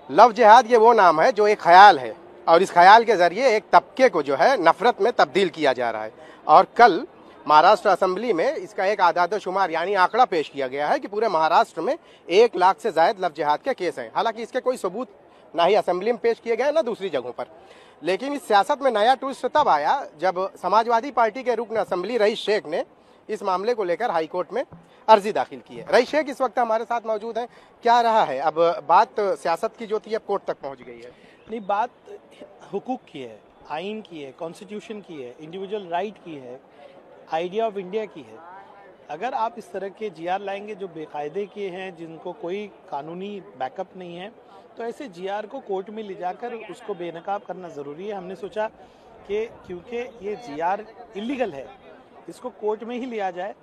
Love जिहाद ये वो नाम है जो एक ख्याल है और इस ख्याल के जरिए एक तबके को जो है नफरत में तब्दील किया जा रहा है। और कल महाराष्ट्र असेंबली में इसका एक आदाद-ओ-शुमार यानी आंकड़ा पेश किया गया है कि पूरे महाराष्ट्र में 1 लाख से ज्यादा लव जिहाद के केस हैं। हालांकि इसके कोई सबूत ना ही असेंबली में पेश किए गए ना दूसरी जगहों पर। लेकिन इस सियासत में नया ट्विस्ट तब आया जब समाजवादी पार्टी के रुकन असेंबली रईस शेख ने इस मामले को लेकर हाईकोर्ट में अर्जी दाखिल की है। रईस शेख इस वक्त हमारे साथ मौजूद हैं। क्या रहा है अब बात सियासत की जो थी अब कोर्ट तक पहुंच गई है? नहीं, बात हुकूक की है, आइन की है, कॉन्स्टिट्यूशन की है, इंडिविजुअल राइट की है, आइडिया ऑफ इंडिया की है। अगर आप इस तरह के जीआर लाएंगे जो बेकायदे के हैं, जिनको कोई कानूनी बैकअप नहीं है, तो ऐसे जीआर को कोर्ट में ले जाकर उसको बेनकाब करना ज़रूरी है। हमने सोचा कि क्योंकि ये जीआर इलीगल है, इसको कोर्ट में ही लिया जाए।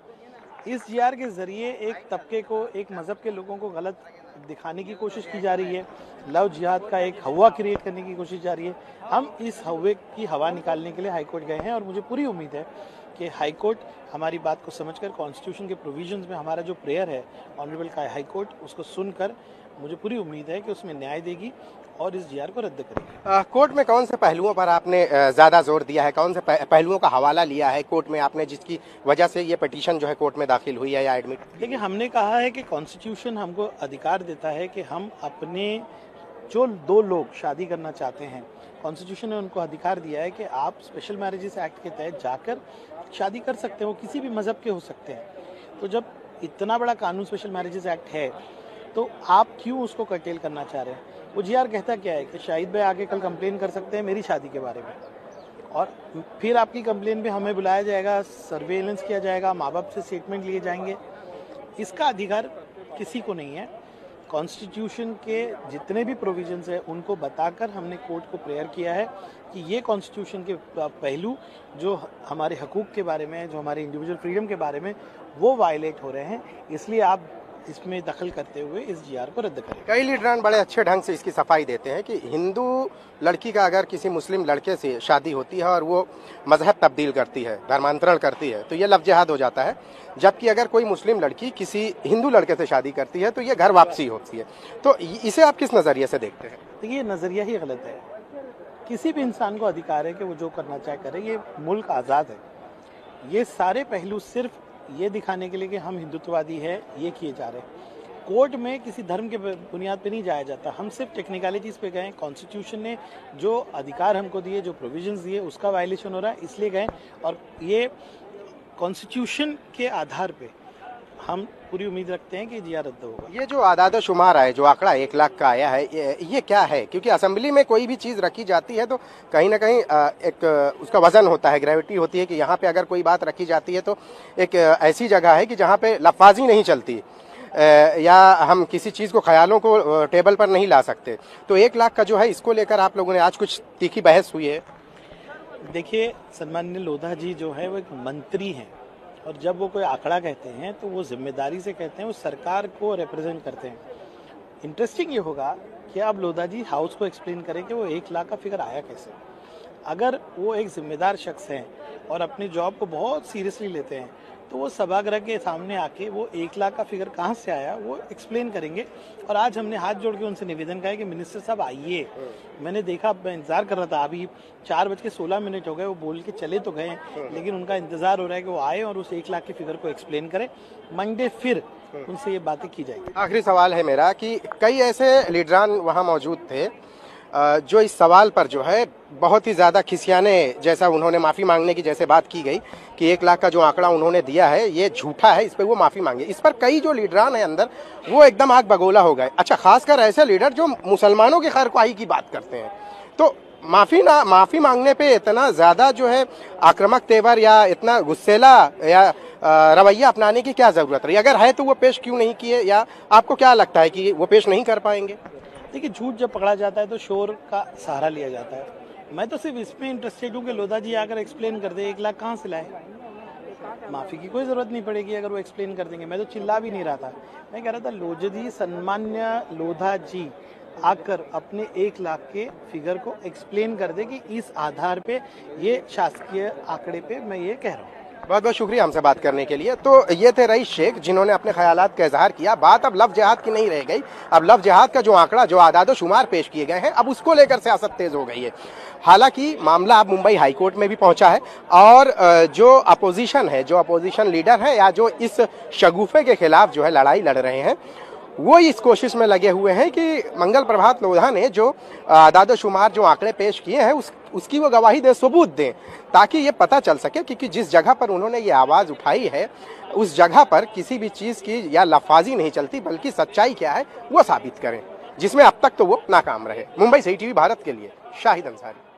इस जीआर के ज़रिए एक तबके को, एक मज़हब के लोगों को गलत दिखाने की कोशिश की जा रही है। लव जिहाद का एक हवा क्रिएट करने की कोशिश जा रही है। हम इस हवे की हवा निकालने के लिए हाईकोर्ट गए हैं और मुझे पूरी उम्मीद है कि हाईकोर्ट हमारी बात को समझकर कॉन्स्टिट्यूशन के प्रोविजंस में हमारा जो प्रेयर है ऑनरेबल का हाईकोर्ट, उसको सुनकर मुझे पूरी उम्मीद है कि उसमें न्याय देगी और इस जीआर को रद्द करेगी। कोर्ट में कौन से पहलुओं पर आपने ज्यादा जोर दिया है, कौन से पहलुओं का हवाला लिया है कोर्ट में आपने, जिसकी वजह से ये पिटीशन जो है कोर्ट में दाखिल हुई है या एडमिट? देखिए, हमने कहा है कि कॉन्स्टिट्यूशन हमको अधिकार देता है कि हम अपने जो 2 लोग शादी करना चाहते हैं, कॉन्स्टिट्यूशन ने उनको अधिकार दिया है कि आप स्पेशल मैरिजेस एक्ट के तहत जाकर शादी कर सकते हो, किसी भी मजहब के हो सकते हैं। तो जब इतना बड़ा कानून स्पेशल मैरिजेस एक्ट है तो आप क्यों उसको कर्टेल करना चाह रहे हैं? वो जीआर कहता क्या है कि शाहिद भाई आगे कल कंप्लेन कर सकते हैं मेरी शादी के बारे में, और फिर आपकी कंप्लेन पे हमें बुलाया जाएगा, सर्वेलेंस किया जाएगा, माँ बाप से स्टेटमेंट लिए जाएंगे। इसका अधिकार किसी को नहीं है। कॉन्स्टिट्यूशन के जितने भी प्रोविजंस हैं उनको बताकर हमने कोर्ट को प्रेयर किया है कि ये कॉन्स्टिट्यूशन के पहलू जो हमारे हकूक़ के बारे में, जो हमारे इंडिविजुअल फ्रीडम के बारे में, वो वायलेट हो रहे हैं। इसलिए आप इसमें दखल करते हुए इस जीआर को रद्द करें। कई लीडरान बड़े अच्छे ढंग से इसकी सफाई देते हैं कि हिंदू लड़की का अगर किसी मुस्लिम लड़के से शादी होती है और वो मजहब तब्दील करती है, धर्मांतरण करती है, तो ये लव जिहाद हो जाता है। जबकि अगर कोई मुस्लिम लड़की किसी हिंदू लड़के से शादी करती है तो ये घर वापसी होती है। तो इसे आप किस नज़रिए से देखते हैं? तो ये नज़रिया ही गलत है। किसी भी इंसान को अधिकार है कि वो जो करना चाहे करे। ये मुल्क आज़ाद है। ये सारे पहलू सिर्फ ये दिखाने के लिए कि हम हिंदुत्ववादी है, ये किए जा रहे हैं। कोर्ट में किसी धर्म के बुनियाद पे नहीं जाया जाता। हम सिर्फ टेक्निकलिटीज़ पे गए। कॉन्स्टिट्यूशन ने जो अधिकार हमको दिए, जो प्रोविजंस दिए, उसका वायलेशन हो रहा है, इसलिए गए। और ये कॉन्स्टिट्यूशन के आधार पे हम पूरी उम्मीद रखते हैं कि जीआर रद्द होगा। ये जो आदाद-ओ-शुमार है, जो आंकड़ा 1 लाख का आया है, ये क्या है? क्योंकि असेंबली में कोई भी चीज़ रखी जाती है तो कहीं ना कहीं एक उसका वजन होता है, ग्रेविटी होती है कि यहाँ पे अगर कोई बात रखी जाती है तो एक ऐसी जगह है कि जहाँ पे लफ्ज़ी नहीं चलती या हम किसी चीज़ को, ख्यालों को टेबल पर नहीं ला सकते। तो 1 लाख का जो है, इसको लेकर आप लोगों ने आज कुछ तीखी बहस हुई है। देखिए, सम्माननीय लोधा जी जो है वो एक मंत्री हैं, और जब वो कोई आंकड़ा कहते हैं तो वो जिम्मेदारी से कहते हैं, वो सरकार को रिप्रेजेंट करते हैं। इंटरेस्टिंग ये होगा कि अब लोधा जी हाउस को एक्सप्लेन करें कि वो 1 लाख का फिगर आया कैसे। अगर वो एक जिम्मेदार शख्स हैं और अपनी जॉब को बहुत सीरियसली लेते हैं तो वो सभागृह के सामने आके वो 1 लाख का फिगर कहाँ से आया वो एक्सप्लेन करेंगे। और आज हमने हाथ जोड़ के उनसे निवेदन किया कि मिनिस्टर साहब आइए। मैंने देखा, मैं इंतजार कर रहा था, अभी 4:16 हो गए, वो बोल के चले तो गए, लेकिन उनका इंतजार हो रहा है कि वो आए और उस 1 लाख के फिगर को एक्सप्लेन करें। मंडे फिर उनसे ये बातें की जाएगी। आखिरी सवाल है मेरा कि कई ऐसे लीडरान वहाँ मौजूद थे जो इस सवाल पर जो है बहुत ही ज़्यादा खिसियाने जैसा, उन्होंने माफ़ी मांगने की जैसे बात की गई कि 1 लाख का जो आंकड़ा उन्होंने दिया है ये झूठा है, इस पर वो माफ़ी मांगे। इस पर कई जो लीडरान है अंदर वो एकदम आग बगोला हो गए। अच्छा, खासकर ऐसे लीडर जो मुसलमानों की खैरख्वाही की बात करते हैं, तो माफ़ी मांगने पे इतना ज़्यादा जो है आक्रामक तेवर या इतना गुस्सेला या रवैया अपनाने की क्या ज़रूरत रही? अगर है तो वो पेश क्यों नहीं किए, या आपको क्या लगता है कि वो पेश नहीं कर पाएंगे? देखिए, झूठ जब पकड़ा जाता है तो शोर का सहारा लिया जाता है। मैं तो सिर्फ इसमें इंटरेस्टेड हूँ कि लोधा जी आकर एक्सप्लेन कर दे 1 लाख कहाँ से लाए। माफ़ी की कोई ज़रूरत नहीं पड़ेगी अगर वो एक्सप्लेन कर देंगे। मैं तो चिल्ला भी नहीं रहा था, मैं कह रहा था लोधा जी, सम्मान्य लोधा जी आकर अपने 1 लाख के फिगर को एक्सप्लेन कर दे कि इस आधार पे, ये शासकीय आंकड़े पे मैं ये कह रहा हूँ। बहुत बहुत शुक्रिया हमसे बात करने के लिए। तो ये थे रईस शेख जिन्होंने अपने ख्यालात का इजहार किया। बात अब लव जिहाद की नहीं रह गई, अब लव जिहाद का जो आंकड़ा, जो आदाद शुमार पेश किए गए हैं, अब उसको लेकर सियासत तेज हो गई है। हालांकि मामला अब मुंबई हाईकोर्ट में भी पहुंचा है और जो अपोजिशन है, जो अपोजिशन लीडर है या जो इस शगुफे के खिलाफ जो है लड़ाई लड़ रहे हैं, वो इस कोशिश में लगे हुए हैं कि मंगल प्रभात लोधा ने जो आदाद शुमार जो आंकड़े पेश किए हैं उसकी वो गवाही दे, सबूत दें, ताकि ये पता चल सके कि जिस जगह पर उन्होंने ये आवाज उठाई है उस जगह पर किसी भी चीज की या लफाजी नहीं चलती, बल्कि सच्चाई क्या है वो साबित करें, जिसमें अब तक तो वो नाकाम रहे। मुंबई से ईटीवी भारत के लिए शाहिद अंसारी।